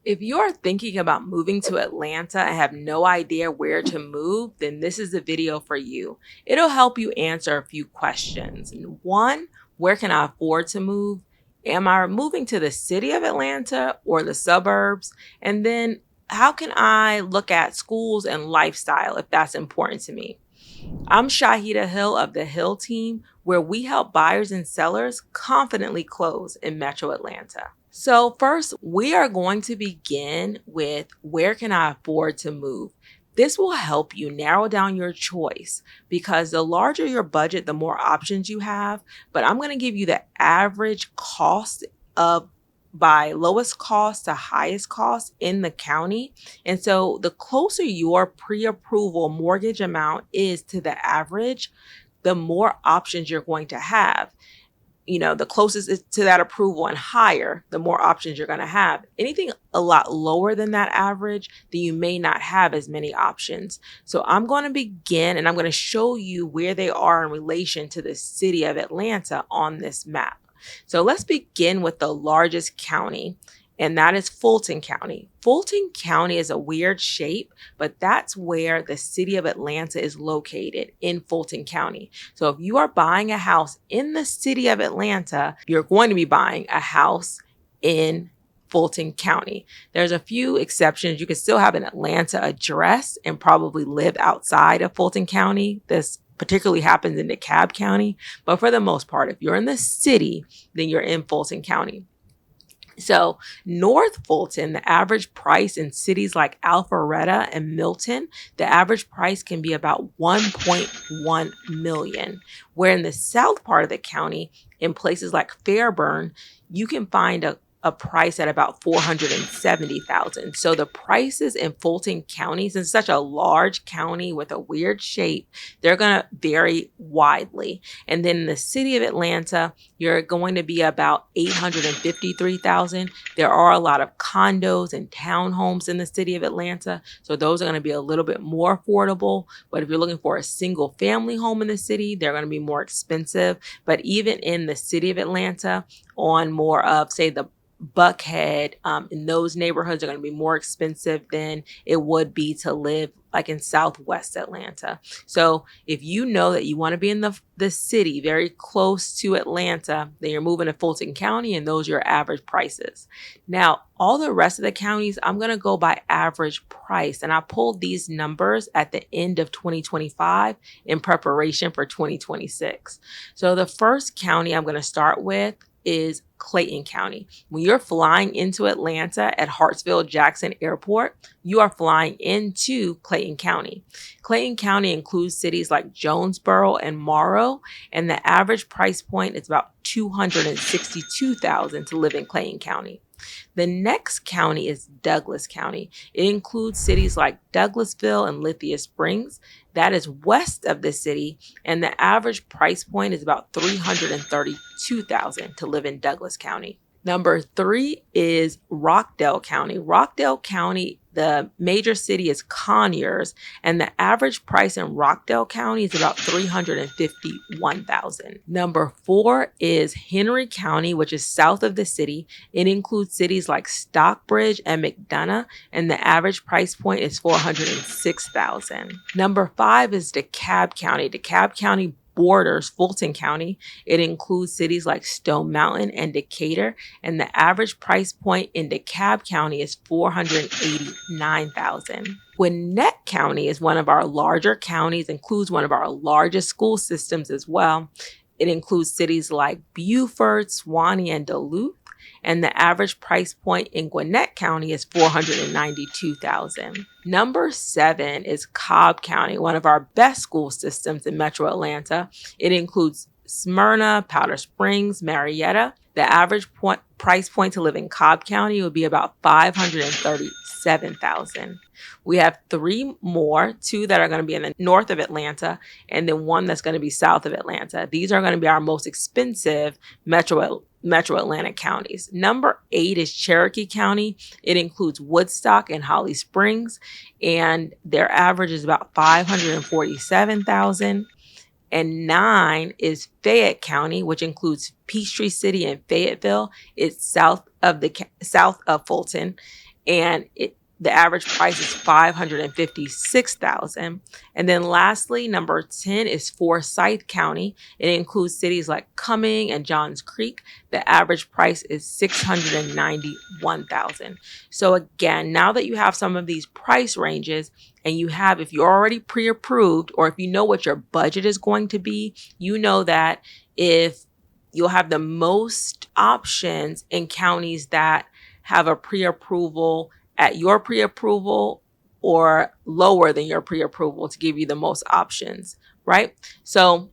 If you're thinking about moving to Atlanta and have no idea where to move, then this is the video for you. It'll help you answer a few questions. One, where can I afford to move? Am I moving to the city of Atlanta or the suburbs? And then, how can I look at schools and lifestyle if that's important to me? I'm Shahida Hill of the Hill team, where we help buyers and sellers confidently close in Metro Atlanta. So, first, we are going to begin with where can I afford to move? This will help you narrow down your choice because the larger your budget, the more options you have. But I'm going to give you the average cost of by lowest cost to highest cost in the county. And so the closer your pre-approval mortgage amount is to the average, the more options you're going to have. The closest is to that approval and higher, the more options you're going to have. Anything a lot lower than that average, then you may not have as many options. So I'm going to begin and I'm going to show you where they are in relation to the city of Atlanta on this map. So let's begin with the largest county, and that is Fulton County. Fulton County is a weird shape, but that's where the city of Atlanta is located, in Fulton County. So if you are buying a house in the city of Atlanta, you're going to be buying a house in Fulton County. There's a few exceptions. You can still have an Atlanta address and probably live outside of Fulton County. This particularly happens in DeKalb County. But for the most part, if you're in the city, then you're in Fulton County. So North Fulton, the average price in cities like Alpharetta and Milton, the average price can be about 1.1 million. Where in the south part of the county, in places like Fairburn, you can find a price at about 470,000. So the prices in Fulton County, since it's such a large county with a weird shape, they're going to vary widely. And then in the city of Atlanta, you're going to be about 853,000. There are a lot of condos and townhomes in the city of Atlanta, so those are going to be a little bit more affordable. But if you're looking for a single family home in the city, they're going to be more expensive. But even in the city of Atlanta, on more of, say, the Buckhead, in those neighborhoods are going to be more expensive than it would be to live like in Southwest Atlanta. So if you know that you want to be in the city very close to Atlanta, then you're moving to Fulton County, and those are your average prices. Now, all the rest of the counties, I'm going to go by average price. And I pulled these numbers at the end of 2025 in preparation for 2026. So the first county I'm going to start with is Clayton County. When you're flying into Atlanta at Hartsfield-Jackson Airport, you are flying into Clayton County. Clayton County includes cities like Jonesboro and Morrow, and the average price point is about $262,000 to live in Clayton County. The next county is Douglas County. It includes cities like Douglasville and Lithia Springs. That is west of the city, and the average price point is about $332,000 to live in Douglas County. Number 3 is Rockdale County. Rockdale County, the major city is Conyers, and the average price in Rockdale County is about $351,000. Number 4 is Henry County, which is south of the city. It includes cities like Stockbridge and McDonough, and the average price point is $406,000. Number 5 is DeKalb County. DeKalb County borders Fulton County. It includes cities like Stone Mountain and Decatur, and the average price point in DeKalb County is $489,000. Gwinnett County is one of our larger counties, includes one of our largest school systems as well. It includes cities like Beaufort, Suwanee, and Duluth, and the average price point in Gwinnett County is $492,000. Number 7 is Cobb County, one of our best school systems in Metro Atlanta. It includes Smyrna, Powder Springs, Marietta. The average price point to live in Cobb County would be about $537,000. We have 3 more, 2 that are going to be in the north of Atlanta, and then 1 that's going to be south of Atlanta. These are going to be our most expensive Metro Atlanta counties. Number 8 is Cherokee County. It includes Woodstock and Holly Springs, and their average is about $547,000. And 9 is Fayette County, which includes Peachtree City and Fayetteville. It's south of Fulton, and the average price is $556,000. And then lastly, number 10 is Forsyth County. It includes cities like Cumming and Johns Creek. The average price is $691,000. So again, now that you have some of these price ranges, and you have, if you're already pre-approved, or if you know what your budget is going to be, you know that if you'll have the most options in counties that have a pre-approval at your pre-approval or lower than your pre-approval to give you the most options, right? So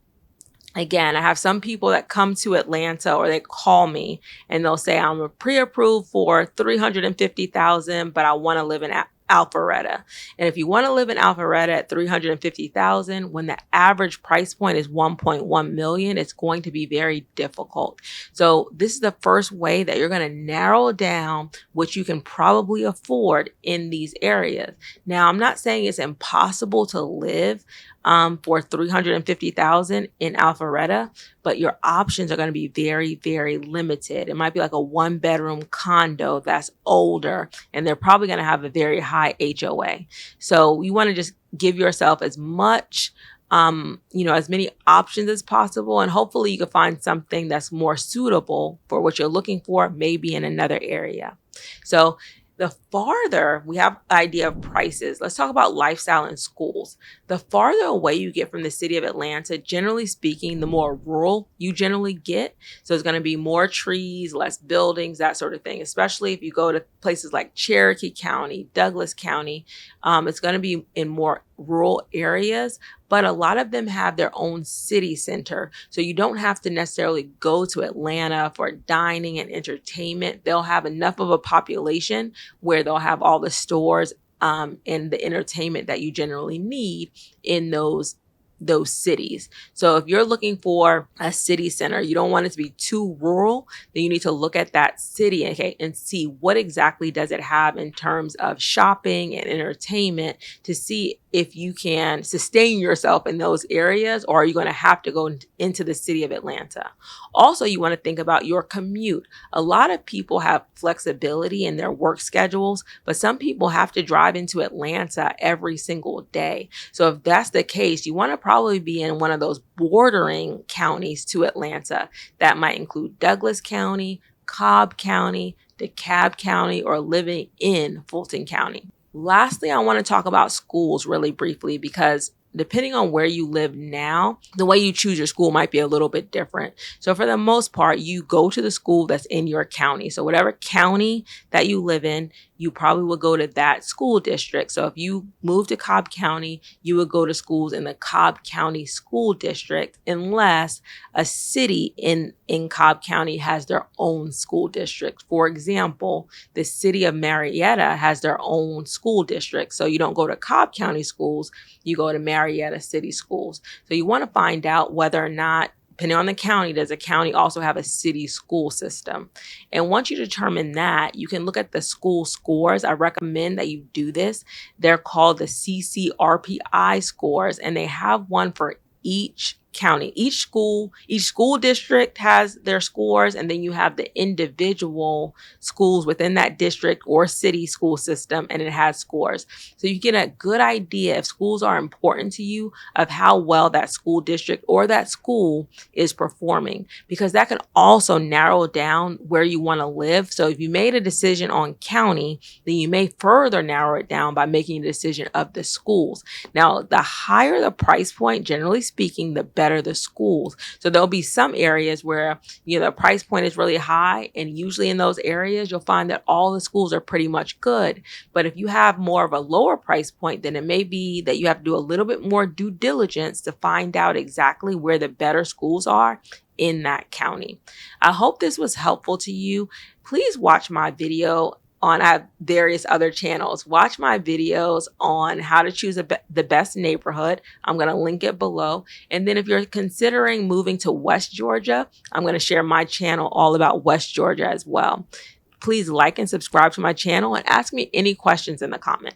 again, I have some people that come to Atlanta or they call me and they'll say, I'm pre-approved for $350,000, but I want to live in Alpharetta. And if you want to live in Alpharetta at $350,000, when the average price point is $1.1 million, it's going to be very difficult. So this is the first way that you're going to narrow down what you can probably afford in these areas. Now, I'm not saying it's impossible to live for $350,000 in Alpharetta, but your options are going to be very, very limited. It might be like a 1-bedroom condo that's older, and they're probably going to have a very high HOA. So you want to just give yourself as much, as many options as possible, and hopefully you can find something that's more suitable for what you're looking for, maybe in another area. So the farther we have idea of prices, let's talk about lifestyle and schools. The farther away you get from the city of Atlanta, generally speaking, the more rural you generally get. So it's going to be more trees, less buildings, that sort of thing, especially if you go to places like Cherokee County, Douglas County. It's going to be in more rural areas, but a lot of them have their own city center. So you don't have to necessarily go to Atlanta for dining and entertainment. They'll have enough of a population where they'll have all the stores and the entertainment that you generally need in those cities. So if you're looking for a city center, you don't want it to be too rural, then you need to look at that city, okay, and see what exactly does it have in terms of shopping and entertainment to see if you can sustain yourself in those areas, or are you going to have to go into the city of Atlanta? Also, you want to think about your commute. A lot of people have flexibility in their work schedules, but some people have to drive into Atlanta every single day. So if that's the case, you want to probably be in one of those bordering counties to Atlanta. That might include Douglas County, Cobb County, DeKalb County, or living in Fulton County. Lastly, I want to talk about schools really briefly, because depending on where you live now, the way you choose your school might be a little bit different. So for the most part, you go to the school that's in your county. So whatever county that you live in, you probably would go to that school district. So if you move to Cobb County, you would go to schools in the Cobb County School District, unless a city in Cobb County has their own school district. For example, the city of Marietta has their own school district. So you don't go to Cobb County schools, you go to Marietta City Schools. So you want to find out whether or not, depending on the county, does a county also have a city school system? And once you determine that, you can look at the school scores. I recommend that you do this. They're called the CCRPI scores, and they have one for each county. Each school district has their scores, and then you have the individual schools within that district or city school system, and it has scores. So you get a good idea, if schools are important to you, of how well that school district or that school is performing, because that can also narrow down where you want to live. So if you made a decision on county, then you may further narrow it down by making a decision of the schools. Now, the higher the price point, generally speaking, the better the schools. So there'll be some areas where, the price point is really high, and usually in those areas, you'll find that all the schools are pretty much good. But if you have more of a lower price point, then it may be that you have to do a little bit more due diligence to find out exactly where the better schools are in that county. I hope this was helpful to you. Please watch my video I have various other channels. Watch my videos on how to choose the best neighborhood. I'm going to link it below. And then if you're considering moving to West Georgia, I'm going to share my channel all about West Georgia as well. Please like and subscribe to my channel and ask me any questions in the comments.